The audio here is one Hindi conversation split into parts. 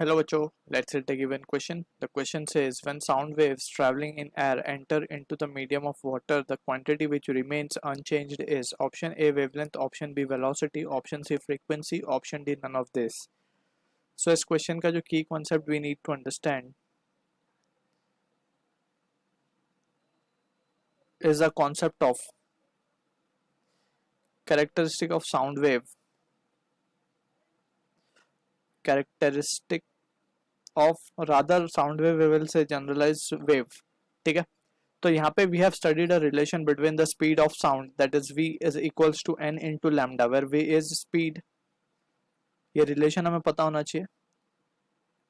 Hello बच्चों, let's read the given question. The question says when sound waves traveling in air enter into the medium of water, the quantity which remains unchanged is option A wavelength, option B velocity, option C frequency, option D none of this. So इस question का जो key concept we need to understand is the concept of characteristic of sound wave, characteristic of rather sound wave will say generalized wave. ठीक है, तो यहाँ पे we have studied a relation between the speed of sound that is v is equals to n into lambda where v is speed. ये रिलेशन हमें पता होना चाहिए.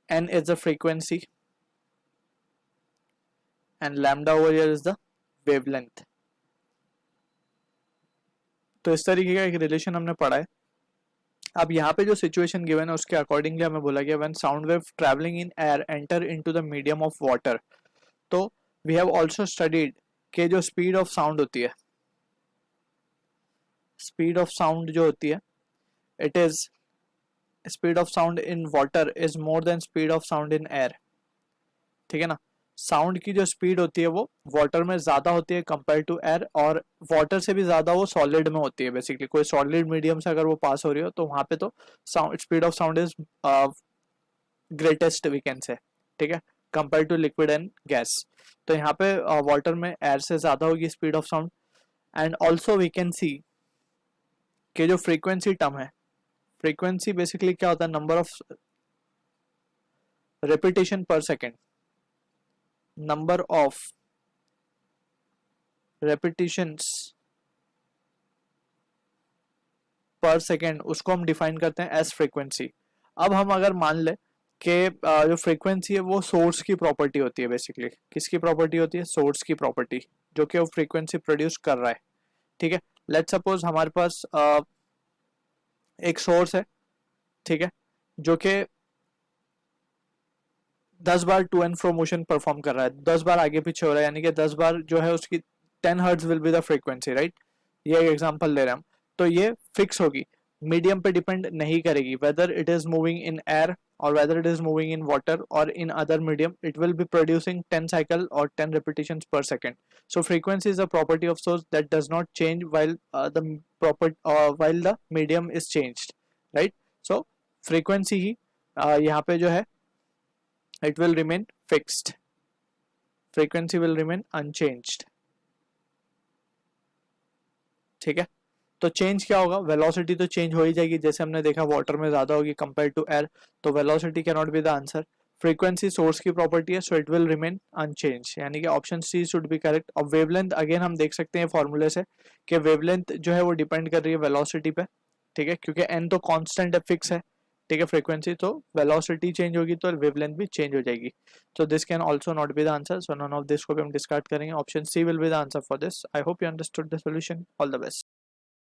n is the frequency and lambda over here is the wavelength. तो इस तरीके का एक रिलेशन हमने पढ़ा है. अब यहाँ पे जो सिचुएशन गिवन है उसके अकॉर्डिंगली हमें बोला गया when sound wave travelling in air enter into the medium of water. तो वी हैव आल्सो स्टडीड कि जो स्पीड ऑफ साउंड होती है, स्पीड ऑफ साउंड जो होती है, it is speed of sound in water is more than speed of sound in air. ठीक है ना. साउंड की जो स्पीड होती है वो वाटर में ज्यादा होती है कंपेयर टू एयर, और वाटर से भी ज्यादा वो सॉलिड में होती है. बेसिकली कोई सॉलिड मीडियम से अगर वो पास हो रही हो तो वहां पे तो sound speed of sound is greatest we can say. ठीक है, compare to liquid and gas. तो यहाँ पे वाटर में एयर से ज्यादा होगी speed of sound. And also we can see कि जो फ्रीक्वेंसी टर्म है, फ्रीक्वेंसी बेसिकली क्या होता है, number of repetition per second, number of repetitions per second, उसको हम डिफाइन करते हैं एज फ्रीक्वेंसी. अब हम अगर मान ले कि जो फ्रीक्वेंसी है वो सोर्स की प्रॉपर्टी होती है. बेसिकली किसकी प्रॉपर्टी होती है, सोर्स की प्रॉपर्टी, जो कि वो फ्रीक्वेंसी प्रोड्यूस कर रहा है. ठीक है, लेट्स सपोज हमारे पास एक सोर्स है, ठीक है, जो कि 10 बार to and fro motion perform कर रहा है, 10 बार आगे पीछे हो रहा है, यानी कि 10 बार जो है उसकी 10 hertz will be the frequency, right. ये एक एग्जांपल ले रहे हैं हम. तो ये फिक्स होगी, मीडियम पे डिपेंड नहीं करेगी, whether it is moving in air और whether it is moving in water और in other medium, it will be producing 10 cycle और 10 repetitions per second. So frequency is a property of source that does not change while while the medium is changed, right. So frequency ही यहाँ पे जो है it will remain fixed, frequency will remain unchanged. ठीक है, तो चेंज क्या होगा, वेलोसिटी तो चेंज हो ही जाएगी, जैसे हमने देखा वाटर में ज्यादा होगी कंपेयर टू एयर, तो velocity can not be the answer. Frequency source की प्रॉपर्टी है, so it will remain unchange, यानी कि option C should be correct. और वेवलेंथ अगेन हम देख सकते हैं फॉर्मूले से कि वेवलेंथ जो है वो डिपेंड कर रही है वेलोसिटी पे. ठीक है, क्योंकि एन तो कांस्टेंट है, फिक्स है. ठीक है, फ्रीक्वेंसी, तो वेलोसिटी चेंज होगी तो वेवलेंथ भी चेंज हो जाएगी. तो this can also not be the answer, so none of this को भी हम डिस्कार्ड करेंगे. Option C will be the answer for this. I hope you understood the solution. All the best.